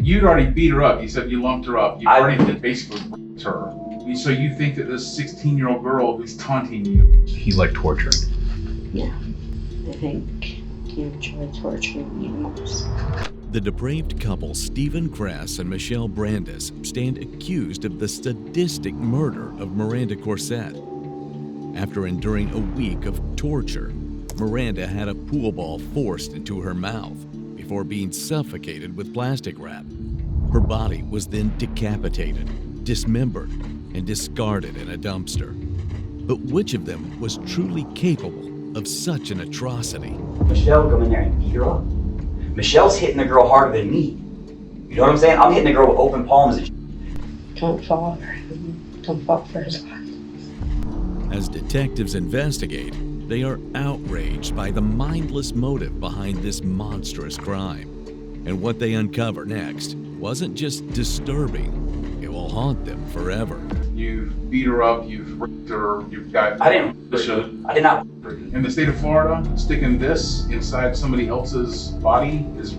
You'd already beat her up. You said you lumped her up. You already basically raped her. So you think that this 16-year-old girl who's taunting you, he like tortured? Yeah, I think he enjoyed torturing me the most. The depraved couple Steven Gress and Michelle Brandes stand accused of the sadistic murder of Miranda Corsette. After enduring a week of torture, Miranda had a pool ball forced into her mouth before being suffocated with plastic wrap. Her body was then decapitated, dismembered, and discarded in a dumpster. But which of them was truly capable of such an atrocity? Michelle come in there and beat her up. Michelle's hitting the girl harder than me. You know what I'm saying? I'm hitting the girl with open palms and shit. Don't fall for him. Don't fall for his life. As detectives investigate, they are outraged by the mindless motive behind this monstrous crime. And what they uncover next wasn't just disturbing, it will haunt them forever. You've beat her up, you've raped her, you've got... I did not. In the state of Florida, sticking this inside somebody else's body is...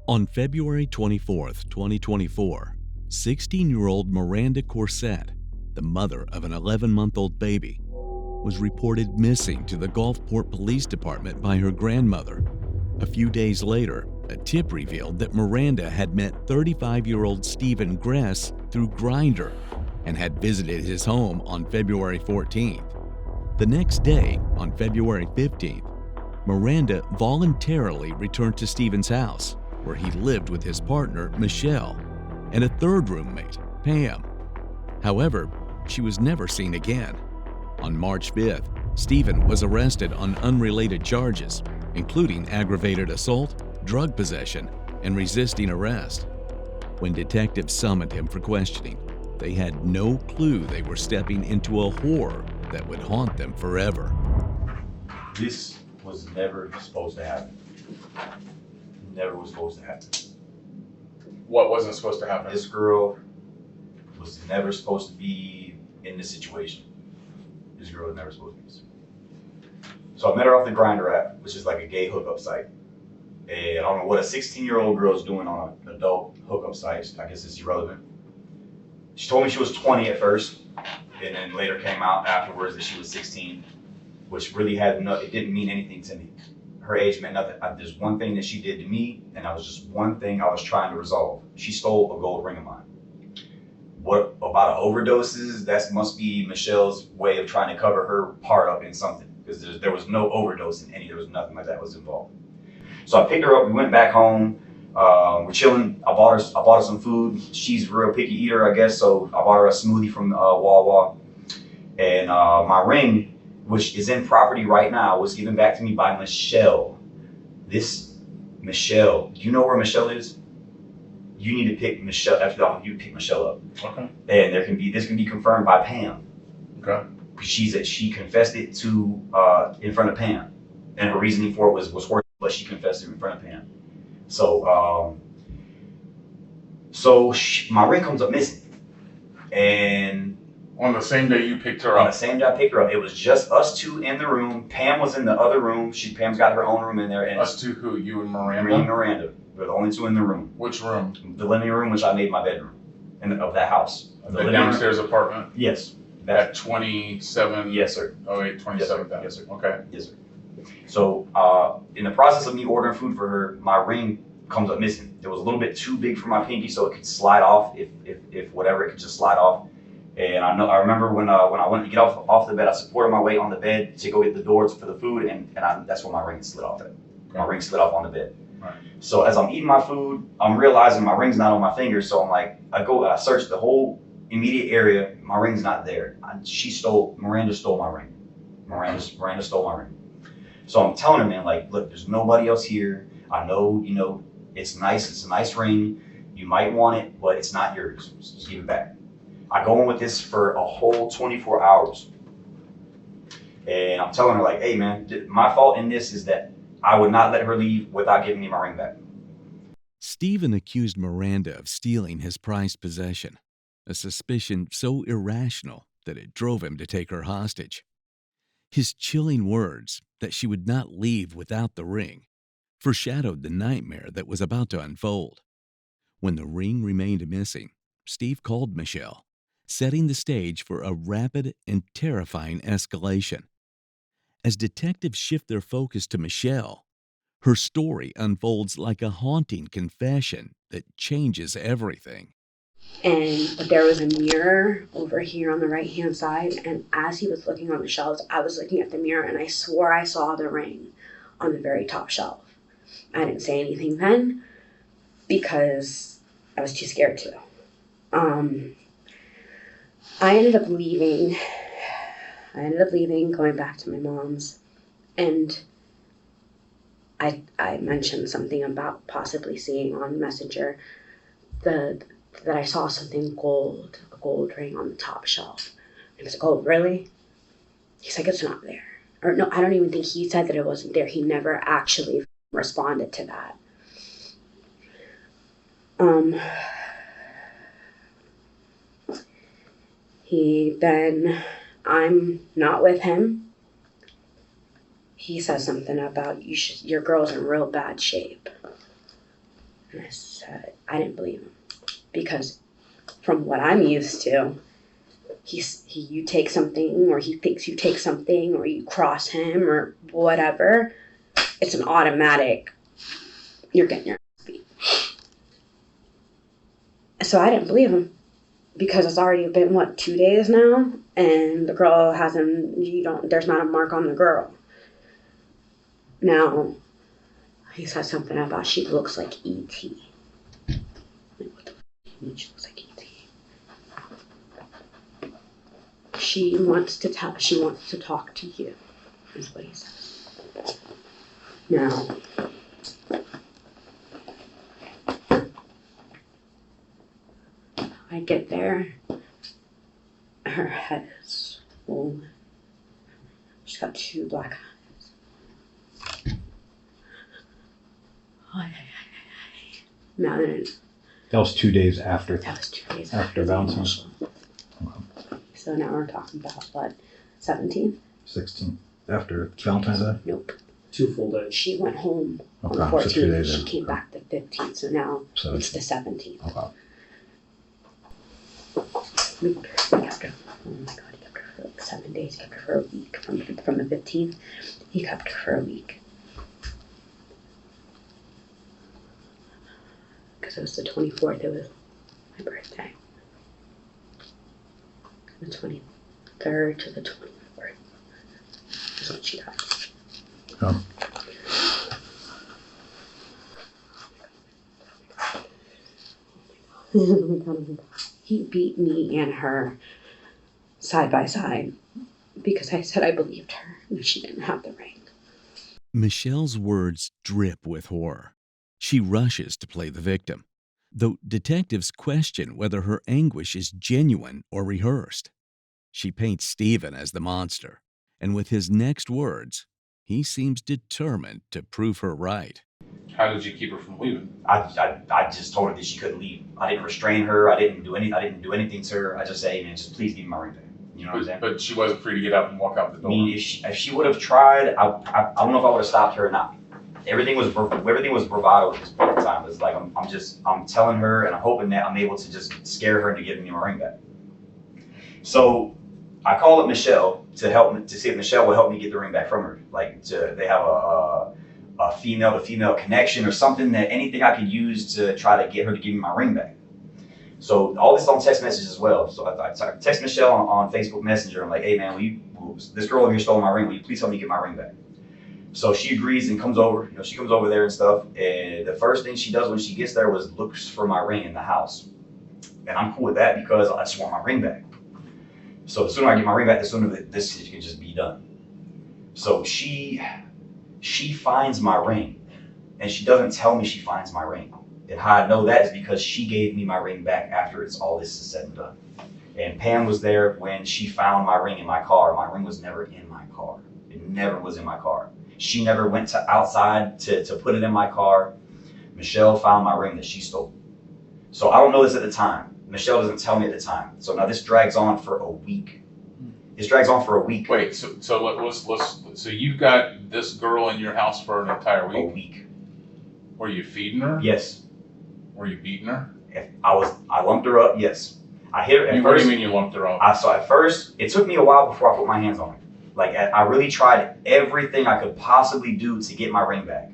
On February 24th, 2024, 16-year-old Miranda Corsette, the mother of an 11-month-old baby, was reported missing to the Gulfport Police Department by her grandmother. A few days later, a tip revealed that Miranda had met 35-year-old Steven Gress through Grindr and had visited his home on February 14th. The next day, on February 15th, Miranda voluntarily returned to Steven's house, where he lived with his partner, Michelle, and a third roommate, Pam. However, she was never seen again. On March 5th, Steven was arrested on unrelated charges, including aggravated assault, drug possession, and resisting arrest. When detectives summoned him for questioning, they had no clue they were stepping into a horror that would haunt them forever. This was never supposed to happen. Never was supposed to happen. What wasn't supposed to happen? This girl was never supposed to be in this situation. This girl was never supposed to be in this situation. So I met her off the Grindr app, which is like a gay hookup site. And I don't know what a 16-year-old girl is doing on an adult hookup site. I guess it's irrelevant. She told me she was 20 at first, and then later came out afterwards that she was 16, which really it didn't mean anything to me. Her age meant nothing. There's one thing that she did to me, and that was just one thing I was trying to resolve. She stole a gold ring of mine. What about overdoses? That must be Michelle's way of trying to cover her part up in something, because there was no overdose in any. There was nothing like that was involved. So I picked her up. We went back home. We're chilling. I bought her some food. She's a real picky eater, I guess. So I bought her a smoothie from Wawa, and my ring, which is in property right now, was given back to me by Michelle. This Michelle, do you know where Michelle is? You need to pick Michelle. After you pick Michelle up. Okay. And this can be confirmed by Pam. Okay. She confessed it to in front of Pam, and her reasoning for it was horrible, but she confessed it in front of Pam. So my ring comes up missing, and on the same day you picked her on up? the same day I picked her up, it was just us two in the room. Pam was in the other room. Pam's got her own room in there. And Us two who? You and Miranda? Me and Miranda. We're the only two in the room. Which room? The living room, which I made my bedroom, of that house. The downstairs apartment? Yes. At 27? Yes, sir. 27,000. Yes, sir. Okay. Yes, sir. So in the process of me ordering food for her, my ring comes up missing. It was a little bit too big for my pinky, so it could slide off if whatever, it could just slide off. And I remember when I went to get off the bed, I supported my weight on the bed to go get the doors for the food, and that's when my ring slid off. Okay. My ring slid off on the bed. Right. So as I'm eating my food, I'm realizing my ring's not on my finger. So I'm like, I search the whole immediate area. My ring's not there. Miranda stole my ring. Miranda stole my ring. So I'm telling her, man, like, look, there's nobody else here. I know, it's nice. It's a nice ring. You might want it, but it's not yours. Just give it back. I go in with this for a whole 24 hours. And I'm telling her, like, hey, man, my fault in this is that I would not let her leave without giving me my ring back. Steven accused Miranda of stealing his prized possession, a suspicion so irrational that it drove him to take her hostage. His chilling words that she would not leave without the ring foreshadowed the nightmare that was about to unfold. When the ring remained missing, Steve called Michelle, setting the stage for a rapid and terrifying escalation. As detectives shift their focus to Michelle, her story unfolds like a haunting confession that changes everything. But there was a mirror over here on the right-hand side, and as he was looking on the shelves, I was looking at the mirror, and I swore I saw the ring on the very top shelf. I didn't say anything then because I was too scared to. I ended up leaving, going back to my mom's, and I mentioned something about possibly seeing on Messenger that I saw something a gold ring on the top shelf. I was like, oh, really? He's like, it's not there. Or no, I don't even think he said that it wasn't there. He never actually responded to that. I'm not with him. He says something about your girl's in real bad shape. And I said, I didn't believe him. Because from what I'm used to, you take something, or he thinks you take something, or you cross him, or whatever, it's an automatic, you're getting your ass beat. So I didn't believe him, because it's already been, 2 days now, and the girl there's not a mark on the girl. Now, he said something about she looks like E.T. What the f*** you mean she looks like E.T.? She wants to talk to you, is what he says. Now, I get there, her head is swollen. She's got 2 black eyes. Now then, that was 2 days after. That was 2 days after Valentines. Okay. So now we're talking about what, 17th? 16th. After Valentine's Day? Nope. 2 full days. She went home on the So 2 14th. days She in. came back the 15th. So now 17th. it's the 17th. Okay. We kept her. Oh my God, he kept her for like 7 days. He kept her for a week. From the 15th, he kept her for a week. Because it was the 24th. It was my birthday. The 23rd to the 24th is when she died. Yeah. He beat me and her side by side because I said I believed her and she didn't have the ring. Michelle's words drip with horror. She rushes to play the victim, though detectives question whether her anguish is genuine or rehearsed. She paints Steven as the monster, and with his next words, he seems determined to prove her right. How did you keep her from leaving? I just told her that she couldn't leave. I didn't restrain her. I didn't do anything to her. I just said, hey man, just please give me my ring back. You know what I'm saying? But she wasn't free to get up and walk out the door. I mean, if she would have tried, I don't know if I would have stopped her or not. Everything was bravado at this point in time. It's like I'm telling her, and I'm hoping that I'm able to just scare her into giving me my ring back. So I called up Michelle to see if Michelle will help me get the ring back from her. Like they have a female to female connection or something, that anything I could use to try to get her to give me my ring back. So all this on text message as well. So I text Michelle on Facebook Messenger. I'm like, hey man, this girl over here stole my ring. Will you please help me get my ring back? So she agrees and comes over. You know, she comes over there and stuff. And the first thing she does when she gets there was looks for my ring in the house. And I'm cool with that because I just want my ring back. So the sooner I get my ring back, the sooner this can just be done. So she finds my ring, and she doesn't tell me she finds my ring. And how I know that is because she gave me my ring back after all this is said and done. And Pam was there when she found my ring in my car. My ring was never in my car. It never was in my car. She never went to outside to put it in my car. Michelle found my ring that she stole. So I don't know this at the time. Michelle doesn't tell me at the time. So now this drags on for a week. This drags on for a week. Wait, so you've got this girl in your house for an entire week? A week. Were you feeding her? Yes. Were you beating her? If I lumped her up, yes. I hit her at What first. do you mean you lumped her up? So at first, it took me a while before I put my hands on her. Like, I really tried everything I could possibly do to get my ring back.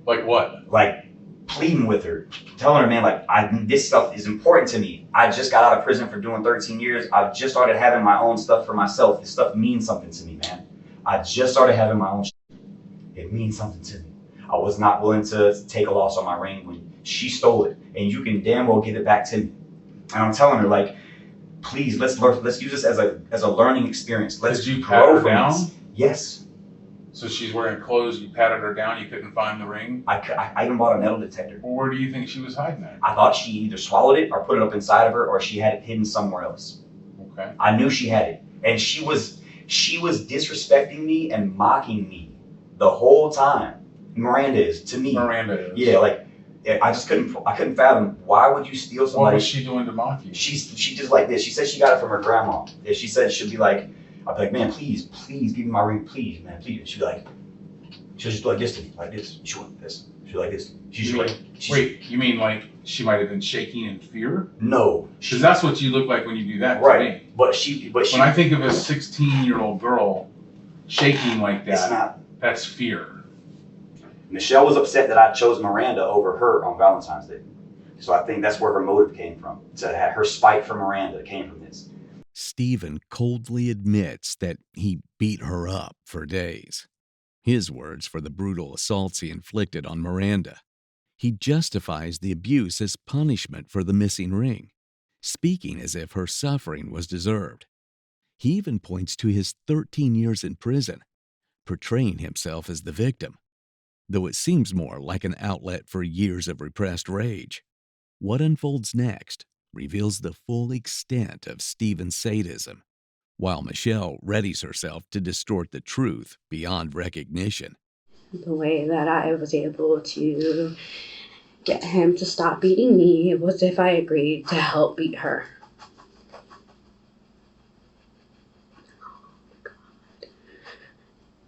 Like what? Like, pleading with her, telling her, man, like, this stuff is important to me. I just got out of prison for doing 13 years. I've just started having my own stuff for myself. This stuff means something to me, man. I just started having my own shit. It means something to me. I was not willing to take a loss on my ring when she stole it, and you can damn well give it back to me. And I'm telling her, like, please, let's use this as a learning experience. Let's Did you pat her grow from down? this. Yes. So she's wearing clothes, you patted her down, you couldn't find the ring? I even bought a metal detector. Well, where do you think she was hiding it? I thought she either swallowed it or put it up inside of her, or she had it hidden somewhere else. Okay. I knew she had it. And she was disrespecting me and mocking me the whole time. Miranda is, to me. Miranda is. Yeah, like, I couldn't fathom, why would you steal somebody? What was she doing to mock you? She just like this. She said she got it from her grandma. And she said she'd be like, I'd be like, man, please give me my ring, please, man, please. She'd be like, she'll just do like this to me, like this. She went this. She'd be like this. Wait, you mean like she might have been shaking in fear? No. Because that's what you look like when you do that Right. to me. But she. When I think of a 16-year-old girl shaking like that, it's not. that's fear. Michelle was upset that I chose Miranda over her on Valentine's Day. So I think that's where her motive came from. To have her spite for Miranda came from this. Steven coldly admits that he beat her up for days. His words for the brutal assaults he inflicted on Miranda. He justifies the abuse as punishment for the missing ring, speaking as if her suffering was deserved. He even points to his 13 years in prison, portraying himself as the victim, though it seems more like an outlet for years of repressed rage. What unfolds next reveals the full extent of Steven's sadism, while Michelle readies herself to distort the truth beyond recognition. The way that I was able to get him to stop beating me was if I agreed to help beat her.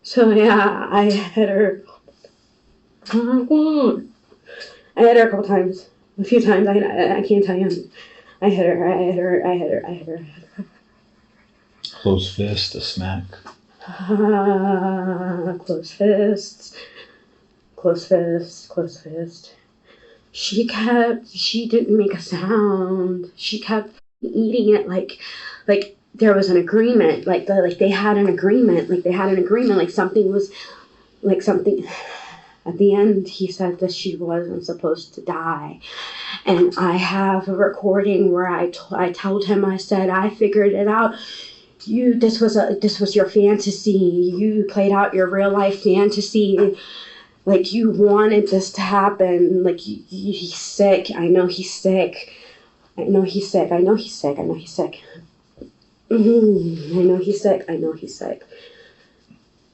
So yeah, I hit her. I hit her a couple times. A few times. I can't tell you. I hit her. Closed fist, a smack. Close fists. Close fist. She didn't make a sound. She kept eating it like there was an agreement. Like they had an agreement. Like something was, like something. At the end, he said that she wasn't supposed to die. And I have a recording where I told him, I said, I figured it out. This was your fantasy. You played out your real life fantasy. Like, you wanted this to happen. Like, he's sick. I know he's sick. I know he's sick.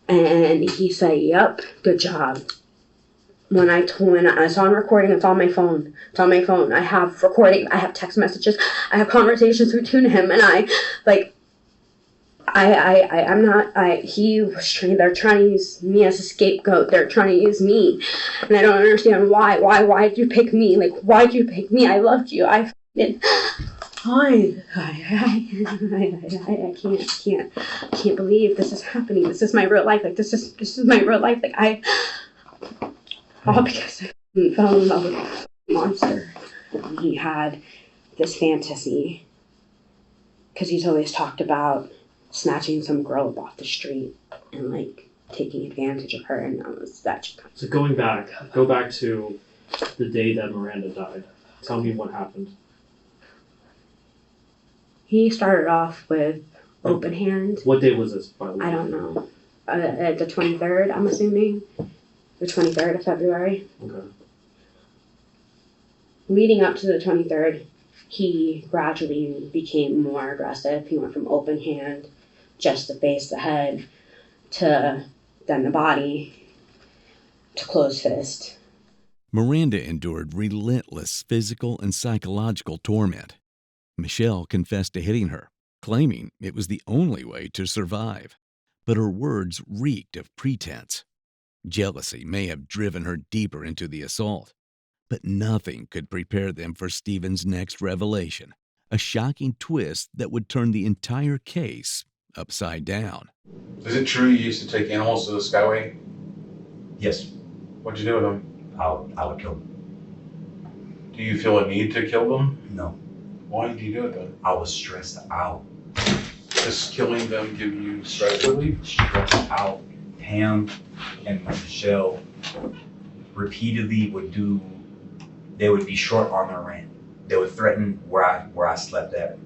And he said, yep, good job. When it's on recording, it's on my phone. I have recording, I have text messages, I have conversations between him and I. They're trying to use me as a scapegoat. They're trying to use me. And I don't understand why. Why'd you pick me? Like, why'd you pick me? I loved you. I can't believe this is happening. This is my real life. Like, this is my real life. Like, all because I fell in love with a monster. He had this fantasy, because he's always talked about snatching some girl up off the street and, like, taking advantage of her, and that was that. So go back to the day that Miranda died. Tell me what happened. He started off with open hand. What day was this, by the way? I don't know. The 23rd, I'm assuming. The 23rd of February. Okay. Leading up to the 23rd, he gradually became more aggressive. He went from open hand, just the face, the head, to then the body, to closed fist. Miranda endured relentless physical and psychological torment. Michelle confessed to hitting her, claiming it was the only way to survive. But her words reeked of pretense. Jealousy may have driven her deeper into the assault, But nothing could prepare them for Steven's next revelation, a shocking twist that would turn the entire case upside down. Is it true you used to take animals to the Skyway? Yes, What'd you do with them? I would kill them. Do you feel a need to kill them? No, Why did you do it then? I was stressed out. Does killing them give you stress relief? Stressed out. Pam and Michelle repeatedly they would be short on their rent. They would threaten where I slept at.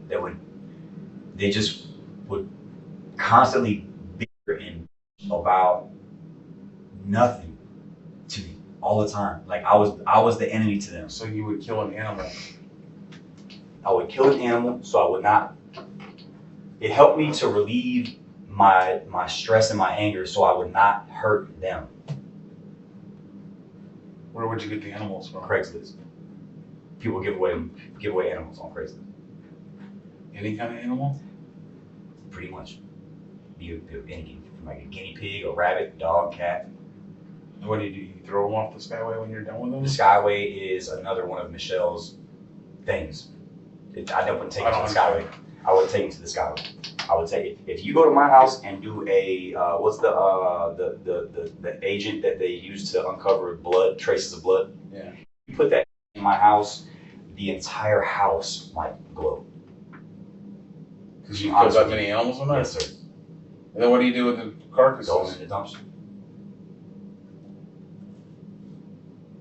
They just would constantly bicker and about nothing to me all the time. Like I was the enemy to them. So you would kill an animal. I would kill an animal so I would not. It helped me to relieve my stress and my anger so I would not hurt them. Where would you get the animals from? Craigslist. People give away animals on Craigslist. Any kind of animal? Pretty much. Anything from like a guinea pig, a rabbit, dog, cat. And what do? You throw them off the Skyway when you're done with them? The Skyway is another one of Michelle's things. I wouldn't take it to the Skyway. I would take it to the Skyway. I would take it. If you go to my house and do a what's the agent that they use to uncover blood, traces of blood? Yeah. You put that in my house, the entire house might glow. Because you killed that many animals in there? Yes, sir. And then what do you do with the carcasses? Goes in the dumpster.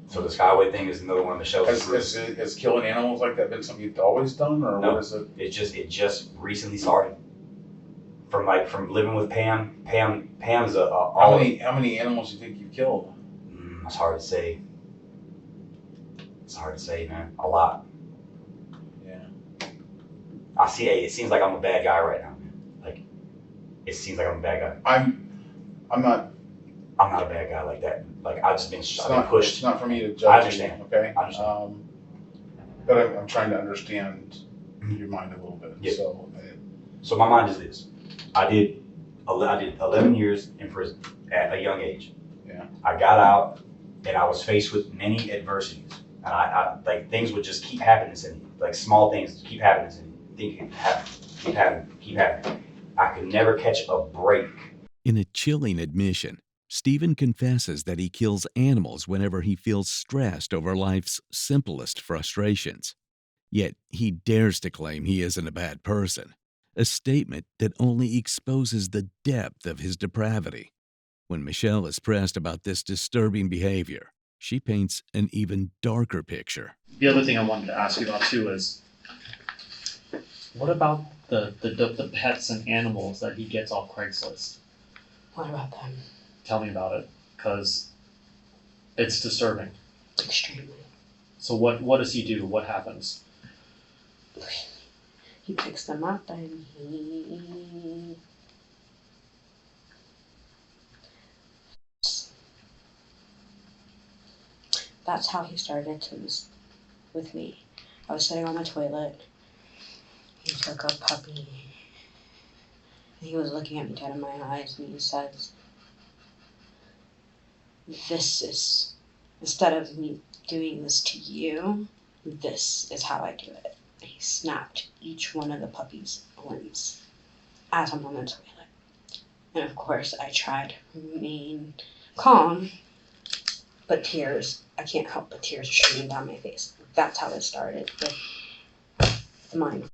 So the Skyway thing is another one of Michelle's. Has killing animals like that been something you've always done, or No, what is it? It just recently started. From living with Pam. Pam's How many animals do you think you've killed? It's hard to say. It's hard to say, man. A lot. Yeah. It seems like I'm a bad guy right now, man. Like, it seems like I'm a bad guy. I'm not. I'm not a bad guy like that. Like I've been pushed. It's not for me to judge. I understand. You, okay. I understand. But I'm trying to understand your mind a little bit. Yeah. So my mind is this: I did 11 years in prison at a young age. Yeah. I got out, and I was faced with many adversities, and I like things would just keep happening to me. Like small things keep happening to me. Things keep happening. I could never catch a break. In a chilling admission, Steven confesses that he kills animals whenever he feels stressed over life's simplest frustrations. Yet he dares to claim he isn't a bad person, a statement that only exposes the depth of his depravity. When Michelle is pressed about this disturbing behavior, she paints an even darker picture. The other thing I wanted to ask you about too is, what about the pets and animals that he gets off Craigslist? What about them? Tell me about it, because it's disturbing. Extremely. So what does he do? What happens? He picks them up and he... That's how he started with me. I was sitting on the toilet. He took a puppy. He was looking at me dead in my eyes and he says, "This is, instead of me doing this to you, this is how I do it." He snapped each one of the puppy's limbs as I'm on the toilet. And of course, I tried to remain calm, but I can't help but tears are streaming down my face. That's how it started with mine.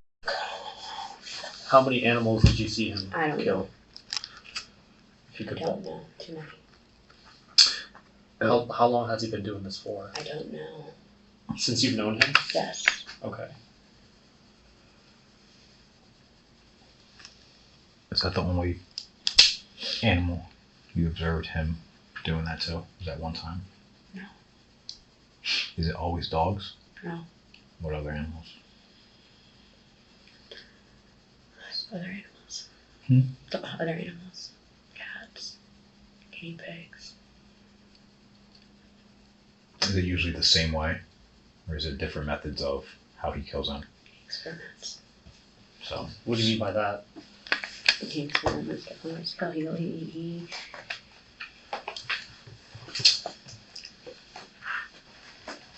How many animals did you see him I don't kill? know. If you could I don't know. Too many. How long has he been doing this for? I don't know. Since you've known him? Yes. Okay. Is that the only animal you observed him doing that to? Was that one time? No. Is it always dogs? No. What other animals? Other animals. The other animals. Cats. Guinea pigs. Is it usually the same way? Or is it different methods of how he kills them? Experiments. So. What do you mean by that? He experiments different. So he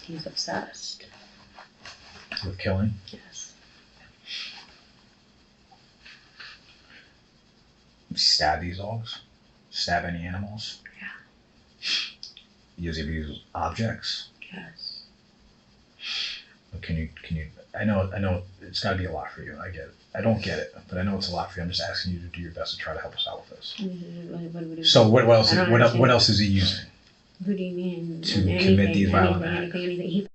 He's obsessed. With killing? Yes. Stab these dogs? Stab any animals? Yeah. Does he use objects? Yes. Can you, I know it's gotta be a lot for you, I get it. I don't get it, but I know it's a lot for you. I'm just asking you to do your best to try to help us out with this. So what else is he using? What do you mean? To commit these violent acts? Anything.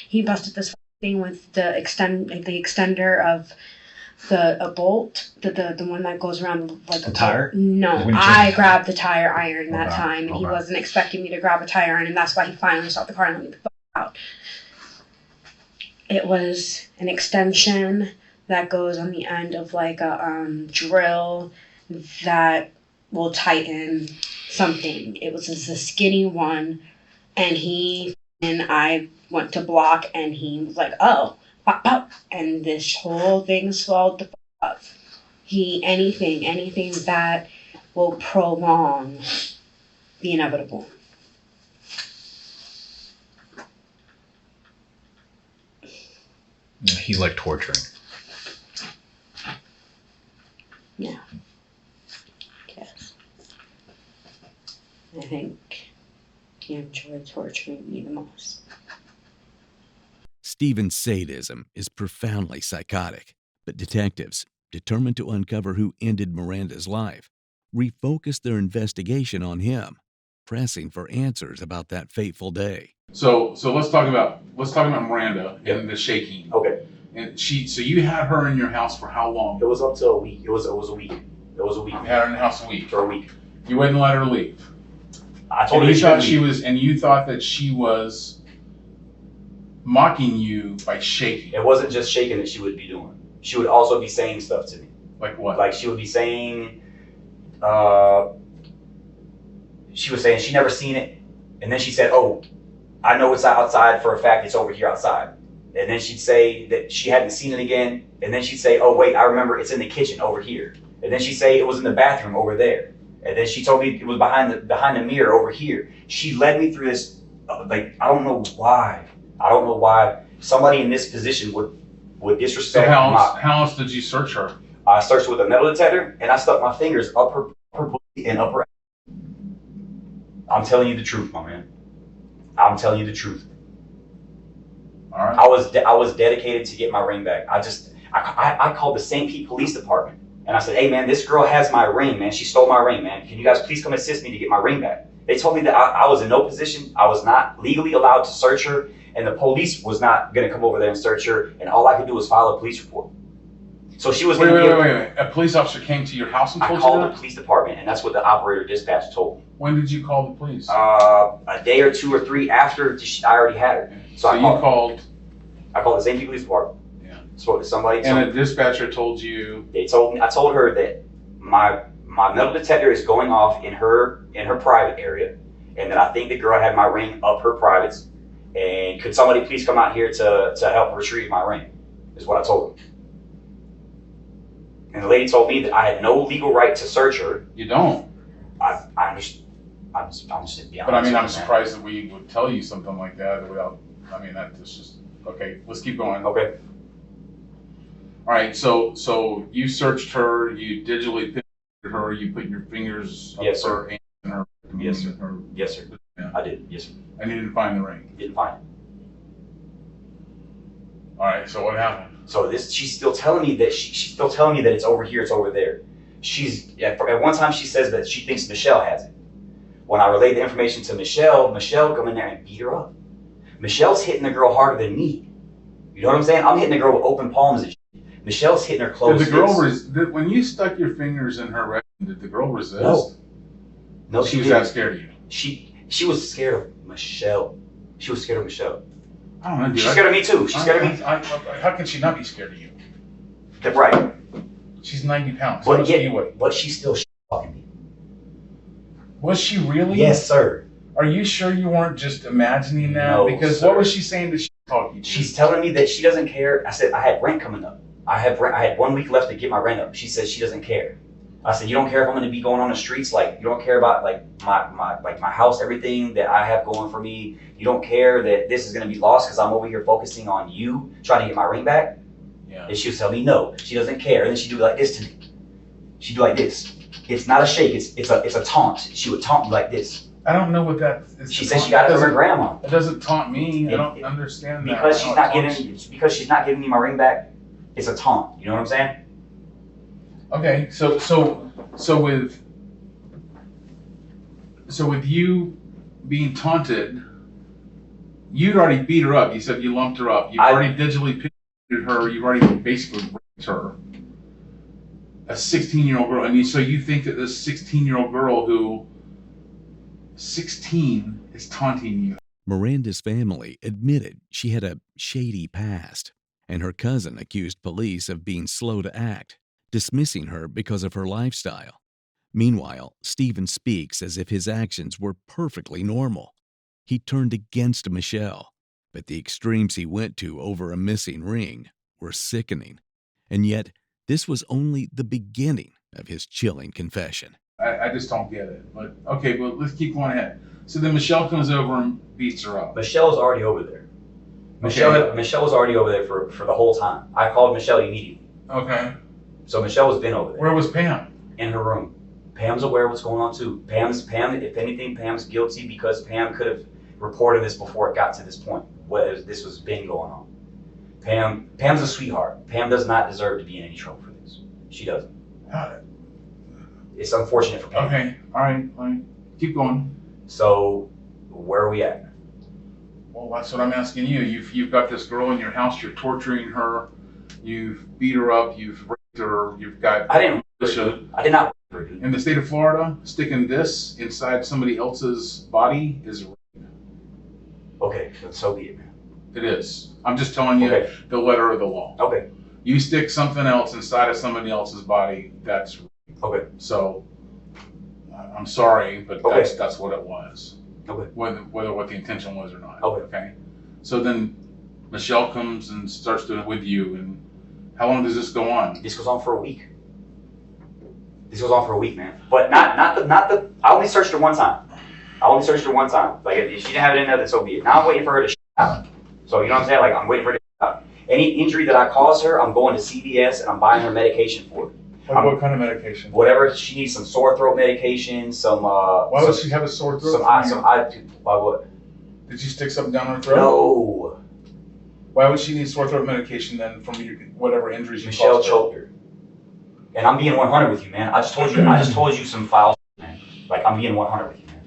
He busted this thing with the extender of a bolt, the one that goes around like the tire. No, I grabbed the tire iron that time, and he wasn't expecting me to grab a tire iron, and that's why he finally stopped the car and let me the fuck out. It was an extension that goes on the end of like a drill that will tighten something. It was just a skinny one, and I went to block, and he was like, oh, pop, pop, and this whole thing swelled the fuck up. Anything that will prolong the inevitable. He liked torturing. Yeah. Yes. I think he enjoyed torturing me the most. Steven's sadism is profoundly psychotic, but detectives, determined to uncover who ended Miranda's life, refocused their investigation on him, pressing for answers about that fateful day. So let's talk about Miranda and the shaking. Okay. And so you had her in your house for how long? It was up to a week. It was a week. It was a week. You had her in the house a week. For a week. You wouldn't let her leave. I told her you thought that she was mocking you by shaking. It wasn't just shaking that she would be doing. She would also be saying stuff to me. Like what? Like she would be saying, she was saying she never seen it, and then she said, "Oh, I know it's outside for a fact. It's over here outside." And then she'd say that she hadn't seen it again, and then she'd say, "Oh wait, I remember it's in the kitchen over here." And then she'd say it was in the bathroom over there. And then she told me it was behind the mirror over here. She led me through this, like I don't know why. I don't know why somebody in this position would disrespect. So how else did you search her? I searched with a metal detector, and I stuck my fingers up her pussy and up her. I'm telling you the truth, my man. I'm telling you the truth. All right. I was dedicated to get my ring back. I called the St. Pete Police Department, and I said, "Hey man, this girl has my ring, man. She stole my ring, man. Can you guys please come assist me to get my ring back?" They told me that I was in no position. I was not legally allowed to search her, and the police was not going to come over there and search her, and all I could do was file a police report. So she was. Wait. A police officer came to your house and told you that? I called the police department, and that's what the operator dispatch told me. When did you call the police? A day or two or three after I already had her. So I called the St. Pete Police Department. Yeah. Spoke to somebody. And a dispatcher told you. They told me. I told her that my metal detector is going off in her private area, and that I think the girl had my ring up her privates. And could somebody please come out here to help retrieve my ring? Is what I told them. And the lady told me that I had no legal right to search her. You don't. I understand. I'm just being honest. But I mean, I'm surprised that we would tell you something like that without. I mean, that's just okay. Let's keep going. Okay. All right. So you searched her. You digitally pictured her. You put your fingers up her and her. Yes, sir. Her. Yes, sir. Yeah. I did. Yes, sir. And you didn't find the ring. Didn't find it. All right. So what happened? So she's still telling me that she's still telling me that it's over here. It's over there. At one time she says that she thinks Michelle has it. When I relayed the information to Michelle come in there and beat her up. Michelle's hitting the girl harder than me. You know what I'm saying? I'm hitting the girl with open palms and shit. Michelle's hitting her close. Did the girl when you stuck your fingers in her rectum, did the girl resist? No, she was that scared of you. She was scared of Michelle. She was scared of Michelle. I don't know, dude. She's scared of me too. She's scared of me. How can she not be scared of you? Right. She's 90 pounds. But she's still fucking me. Was she really? Yes, sir. Are you sure you weren't just imagining that? No, because sir. What was she saying to talk you to? She's telling me that she doesn't care. I said I had rent coming up. I had 1 week left to get my rent up. She says she doesn't care. I said, you don't care if I'm going to be going on the streets? Like, you don't care about like my house, everything that I have going for me? You don't care that this is going to be lost because I'm over here focusing on you, trying to get my ring back? Yeah. And she would tell me no, she doesn't care. And then she'd do like this to me. She'd do like this. It's not a shake, it's a taunt. She would taunt me like this. I don't know what that is. She said she got it from her grandma. It doesn't taunt me. I don't understand that. Because she's not giving me my ring back, it's a taunt. You know what I'm saying? Okay, so with you being taunted, you'd already beat her up. You said you lumped her up. You've already digitally pictured her. You've already basically raped her. A 16-year-old girl. I mean, so you think that this 16-year-old girl who 16 is taunting you? Miranda's family admitted she had a shady past, and her cousin accused police of being slow to act, dismissing her because of her lifestyle. Meanwhile, Steven speaks as if his actions were perfectly normal. He turned against Michelle, but the extremes he went to over a missing ring were sickening. And yet, this was only the beginning of his chilling confession. I just don't get it. But okay, but let's keep going ahead. So then Michelle comes over and beats her up. Michelle was already over there. Michelle was already over there for the whole time. I called Michelle immediately. Okay. So Michelle was been over there. Where was Pam? In her room. Pam's aware of what's going on too. Pam, if anything, Pam's guilty because Pam could have reported this before it got to this point. Whether this was been going on. Pam's a sweetheart. Pam does not deserve to be in any trouble for this. She doesn't. It's unfortunate for Pam. Okay, all right. Keep going. So, where are we at? Well, that's what I'm asking you. You've got this girl in your house. You're torturing her. You've beat her up. You've raped her. You've got. I did not. In the state of Florida, sticking this inside somebody else's body is rape. Okay, so be it, man. It is. I'm just telling you the letter of the law. Okay. You stick something else inside of somebody else's body, that's rape. Okay. So, I'm sorry, but that's what it was. Okay. Whether what the intention was or not. Okay. So then Michelle comes and starts doing it with you, and how long does this go on? This goes on for a week. Man. But not the. I only searched her one time. Like if she didn't have it in there, then so be it. Now I'm waiting for her to shit out. So you know what I'm saying? Like I'm waiting for her to shit out. Any injury that I cause her, I'm going to CVS and I'm buying her medication for it. What kind of medication? Whatever she needs, some sore throat medication, some. Why would she have a sore throat? Why would? Did you stick something down her throat? No. Why would she need sore throat medication then from whatever injuries you Michelle caused her? choked her. And I'm being 100 with you, man. I just told you some foul shit, man. Like I'm being 100 with you, man.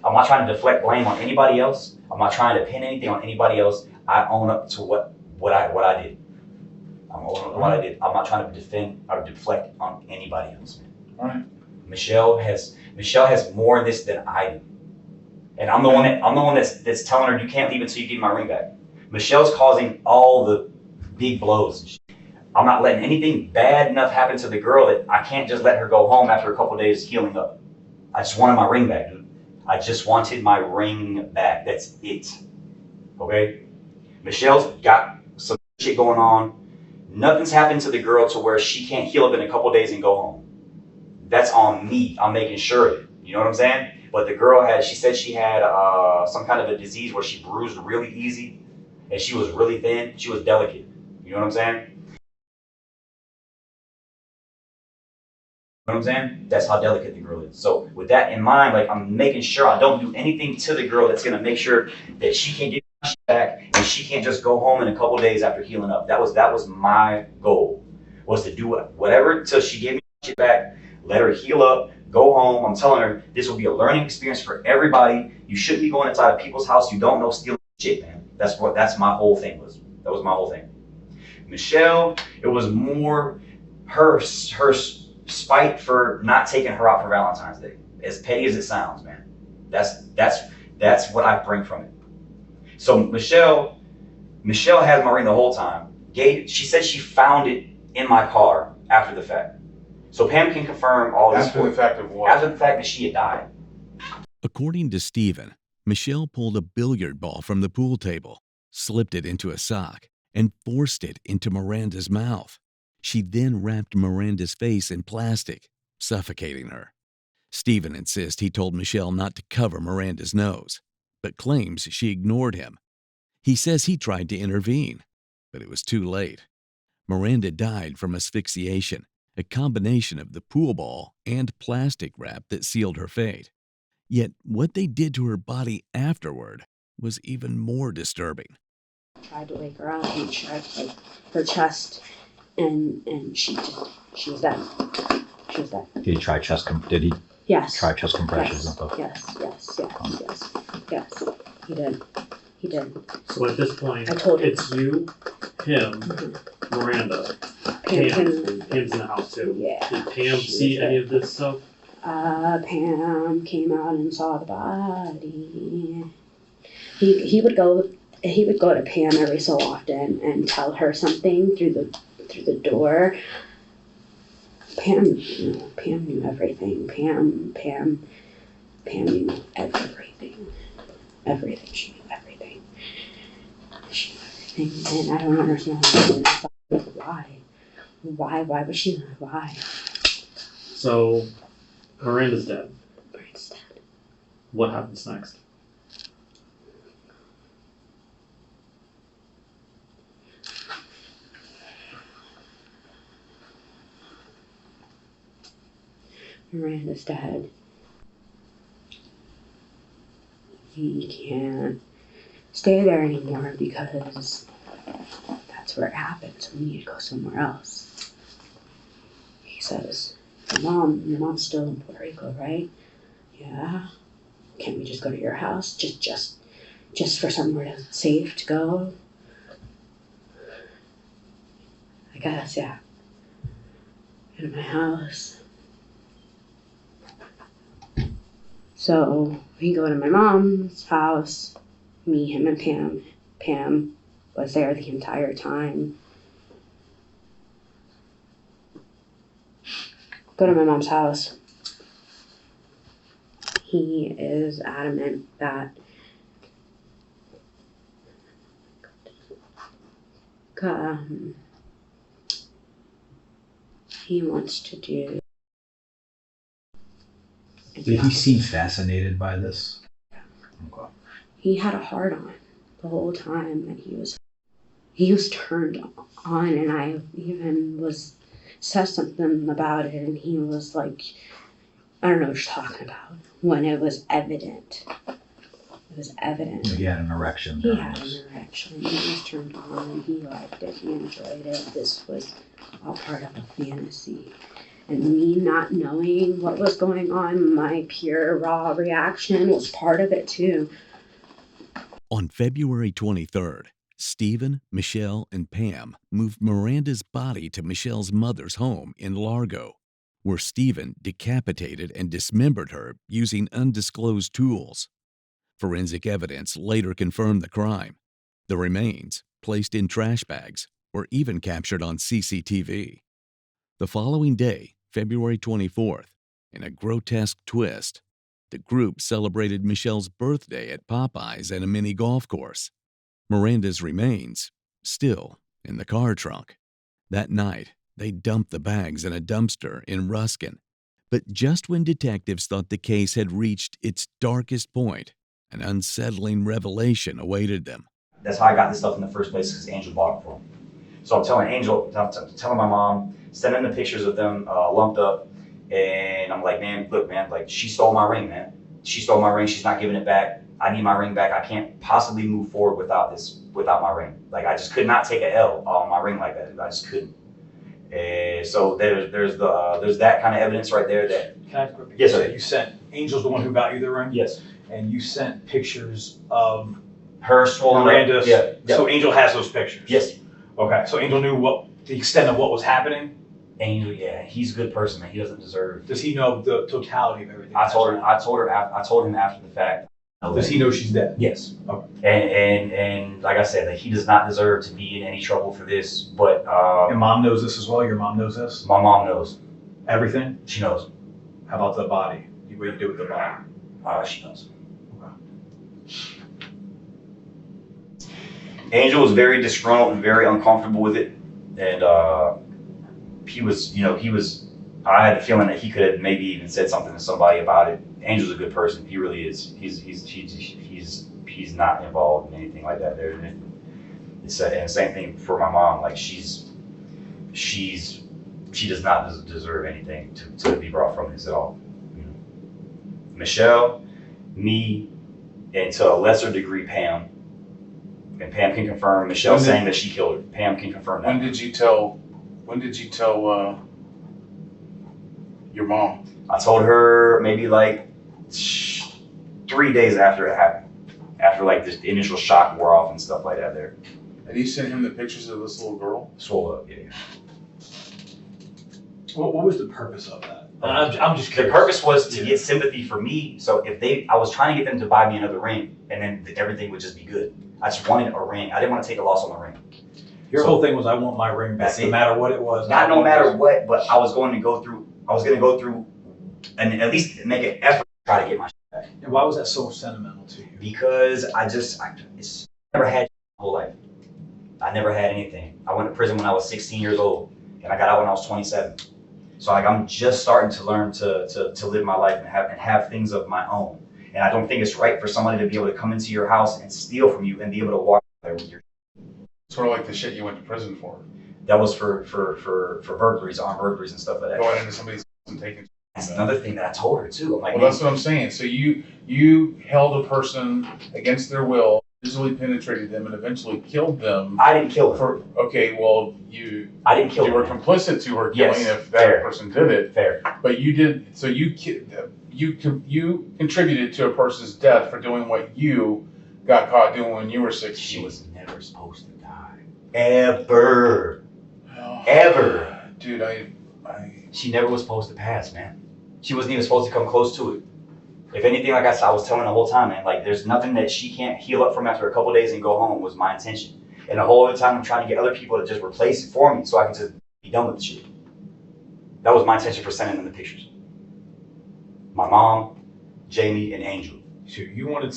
I'm not trying to deflect blame on anybody else. I'm not trying to pin anything on anybody else. I own up to what I did. I'm owning up to what I did. I'm not trying to defend or deflect on anybody else, man. All right. Michelle has more in this than I do. And I'm the one that's telling her you can't leave until you give me my ring back. Michelle's causing all the big blows and shit. I'm not letting anything bad enough happen to the girl that I can't just let her go home after a couple of days healing up. I just wanted my ring back, dude. I just wanted my ring back. That's it. Okay? Michelle's got some shit going on. Nothing's happened to the girl to where she can't heal up in a couple of days and go home. That's on me. I'm making sure of it. You know what I'm saying? But the girl she said she had some kind of a disease where she bruised really easy and she was really thin. She was delicate. You know what I'm saying? You know what I'm saying? That's how delicate the girl is. So with that in mind, like I'm making sure I don't do anything to the girl that's gonna make sure that she can't get her shit back and she can't just go home in a couple days after healing up. That was my goal, was to do whatever till she gave me her shit back, let her heal up, go home. I'm telling her this will be a learning experience for everybody. You shouldn't be going inside of people's house you don't know stealing shit, man. That's my whole thing was. That was my whole thing. Michelle, it was more her spite for not taking her out for Valentine's Day. As petty as it sounds, man. That's what I bring from it. So Michelle has my ring the whole time. She said she found it in my car after the fact. So Pam can confirm all this. After the fact of what? After the fact that she had died. According to Steven, Michelle pulled a billiard ball from the pool table, slipped it into a sock, and forced it into Miranda's mouth. She then wrapped Miranda's face in plastic suffocating her. Steven insists he told Michelle not to cover Miranda's nose, but claims she ignored him. He says he tried to intervene, but it was too late. Miranda died from asphyxiation, a combination of the pool ball and plastic wrap that sealed her fate. Yet what they did to her body afterward was even more disturbing. Tried to wake her up and tried like her chest, and she was dead. She was dead. Did he try Did he Yes. try chest compressions and Yes. stuff? Yes. He did. So at this point, I told him. it's you, him, Miranda. Pam's in the house too. Yeah. Did Pam see any of this stuff? Pam came out and saw the body. He would go to Pam every so often and tell her something through the door. Pam knew everything. Pam knew everything. Everything. She knew everything. And I don't understand why. Why would she lie? So Miranda's dead. Miranda's dead. What happens next? Miranda's dead. He can't stay there anymore because that's where it happens. We need to go somewhere else. He says, your mom's still in Puerto Rico, right? Yeah. Can't we just go to your house? Just for somewhere safe to go? I guess, yeah. Go to my house. So we go to my mom's house, me, him, and Pam. Pam was there the entire time. Go to my mom's house. He is adamant that he wants to do. Did he seem fascinated by this? Okay. He had a heart on the whole time, and he was turned on, and I even said something about it, and he was like, I don't know what you're talking about, when it was evident. It was evident. He had an erection. He had an erection. He was turned on. He liked it. He enjoyed it. This was all part of a fantasy. And me not knowing what was going on, my pure raw reaction was part of it too. On February 23rd, Steven, Michelle, and Pam moved Miranda's body to Michelle's mother's home in Largo, where Steven decapitated and dismembered her using undisclosed tools. Forensic evidence later confirmed the crime. The remains, placed in trash bags, were even captured on CCTV. The following day, February 24th, in a grotesque twist, the group celebrated Michelle's birthday at Popeyes and a mini golf course. Miranda's remains still in the car trunk. That night, they dumped the bags in a dumpster in Ruskin. But just when detectives thought the case had reached its darkest point, an unsettling revelation awaited them. That's how I got this stuff in the first place, because Angel bought it for me. So I'm telling Angel, telling my mom, sending the pictures of them lumped up, and I'm like, man, look, man, like, she stole my ring, man. She stole my ring. She's not giving it back. I need my ring back. I can't possibly move forward without my ring. Like, I just could not take an L on my ring like that. I just couldn't. So there's that kind of evidence right there. That Can I quickly yes, say sir. you sent Angel's the one who got you the ring? Yes, And you sent pictures of her swollen Miranda. Yeah. So Angel has those pictures? Yes. Okay, so Angel knew the extent of what was happening? Angel, yeah, he's a good person, man. He doesn't deserve. Does he know the totality of everything? I told him after the fact. Does he know she's dead? Yes. Okay. And like I said, like, he does not deserve to be in any trouble for this. But Your mom knows this as well? Your mom knows this? my mom knows. Everything? She knows. How about the body? What you do with the body? She knows. Angel was very disgruntled and very uncomfortable with it, and he was I had the feeling that he could have maybe even said something to somebody about it. Angel's a good person. He really is. He's not involved in anything like that. And the same thing for my mom. Like she does not deserve anything to be brought from this at all. You know? Michelle, me, and to a lesser degree Pam. And Pam can confirm. Michelle saying that she killed her. Pam can confirm that. When did you tell your mom? I told her maybe like 3 days after it happened. After like this initial shock wore off and stuff like that there. And you sent him the pictures of this little girl? Swole up, yeah. What was the purpose of that? I'm just curious. The purpose was to get sympathy for me. So I was trying to get them to buy me another ring, and then everything would just be good. I just wanted a ring. I didn't want to take a loss on the ring. Your whole thing was, I want my ring back, no matter what it was. Not no matter what, but I was going to go through, and at least make an effort to try to get my shit back. And why was that so sentimental to you? Because I never had my whole life. I never had anything. I went to prison when I was 16 years old, and I got out when I was 27. So like I'm just starting to learn to live my life and have things of my own. And I don't think it's right for somebody to be able to come into your house and steal from you and be able to walk there with your. Sort of like the shit you went to prison for. That was for burglaries, armed burglaries and stuff like that. Going into somebody's house and taking. That's another thing that I told her too. I'm like, well, that's what I'm saying. So you held a person against their will, visually penetrated them, and eventually killed them. I didn't kill her. I didn't kill her. You were complicit to her killing if that person did it. Fair. But you did. So you contributed to a person's death for doing what you got caught doing when you were 16. She was never supposed to die. Ever. Ever. Dude, She never was supposed to pass, man. She wasn't even supposed to come close to it. If anything, like I was telling the whole time, man, like there's nothing that she can't heal up from after a couple of days and go home was my intention. And the whole other time I'm trying to get other people to just replace it for me so I can just be done with the shit. That was my intention for sending them the pictures. My mom, Jamie, and Angel. So you wanted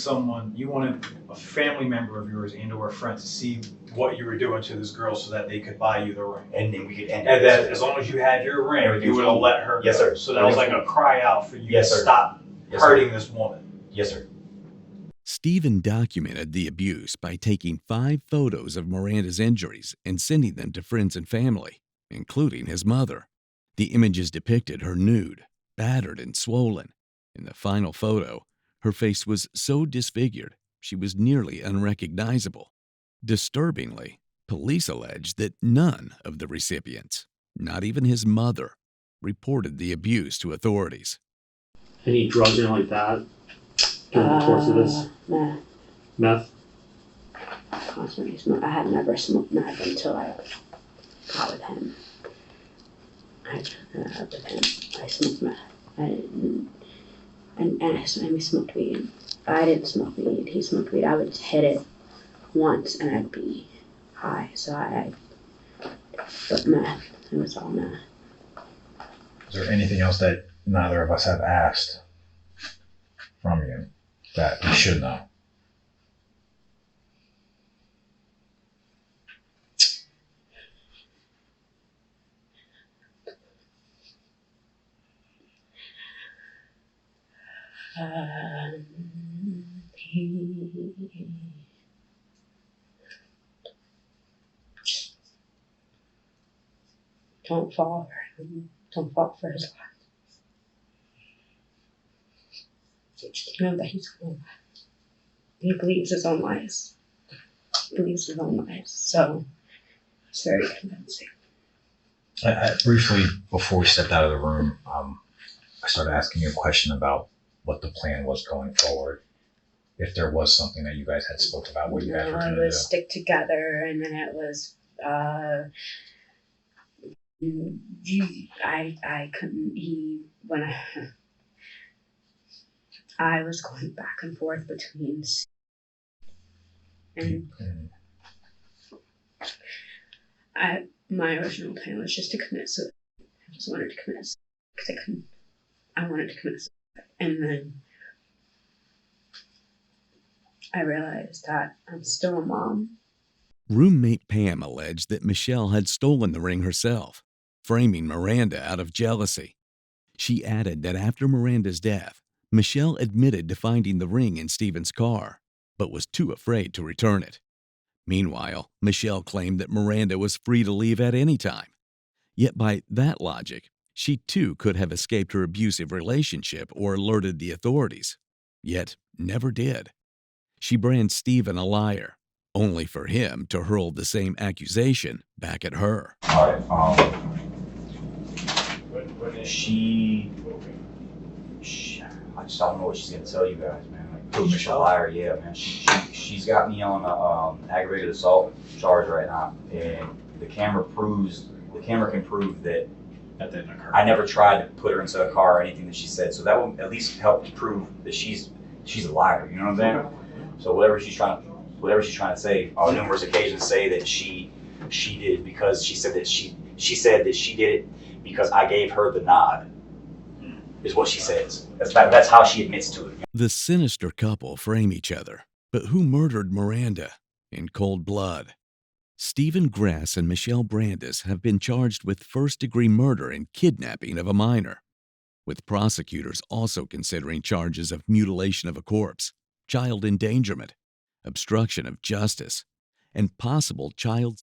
a family member of yours and or a friend to see what you were doing to this girl so that they could buy you the ring. And then we could end And it. that as long as you had your ring, you would have let her go. Yes, sir. So that was like a cry out for you to sir. stop Yes, hurting sir. this woman. Yes, sir. Stephen documented the abuse by taking 5 photos of Miranda's injuries and sending them to friends and family, including his mother. The images depicted her nude, battered and swollen. In the final photo, her face was so disfigured she was nearly unrecognizable. Disturbingly, police alleged that none of the recipients, not even his mother, reported the abuse to authorities. Any drugs or anything like that during the course of this? Meth? Constantly smoke. I had never smoked meth until I got with him. I smoked meth. I didn't, and we smoked weed. I didn't smoke weed. He smoked weed. I would just hit it once and I'd be high. So but meth. It was all meth. Is there anything else that neither of us have asked from you that we should know? Don't fall for him. Don't fall for his life. Just know that he's going. He believes his own lies. He believes his own lies. So it's very convincing. I briefly, before we stepped out of the room, I started asking you a question about what the plan was going forward. If there was something that you guys had spoke about, what you guys were going to do. Stick together, and then it was. I couldn't. I was going back and forth between, and my original plan was just to commit suicide. I just wanted to commit suicide because I wanted to commit suicide, and then I realized that I'm still a mom. Roommate Pam alleged that Michelle had stolen the ring herself, framing Miranda out of jealousy. She added that after Miranda's death, Michelle admitted to finding the ring in Steven's car, but was too afraid to return it. Meanwhile, Michelle claimed that Miranda was free to leave at any time. Yet by that logic, she too could have escaped her abusive relationship or alerted the authorities, yet never did. She branded Steven a liar, only for him to hurl the same accusation back at her. All right. She I just don't know what she's gonna tell you guys, man. Like, prove Michelle a liar, yeah, man. She's got me on a aggravated assault charge right now, and the camera can prove that didn't occur. I never tried to put her into a car or anything that she said. So that will at least help to prove that she's a liar. You know what I'm saying? So whatever she's trying to say on numerous occasions, say that she did it because she said that she said that she did it because I gave her the nod, is what she says. That's how she admits to it. The sinister couple frame each other, but who murdered Miranda in cold blood? Steven Gress and Michelle Brandes have been charged with first-degree murder and kidnapping of a minor, with prosecutors also considering charges of mutilation of a corpse, child endangerment, obstruction of justice, and possible child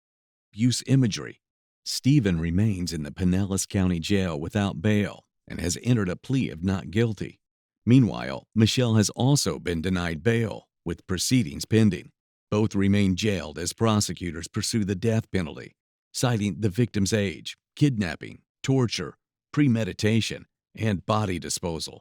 abuse imagery. Steven remains in the Pinellas County Jail without bail and has entered a plea of not guilty. Meanwhile, Michelle has also been denied bail, with proceedings pending. Both remain jailed as prosecutors pursue the death penalty, citing the victim's age, kidnapping, torture, premeditation, and body disposal.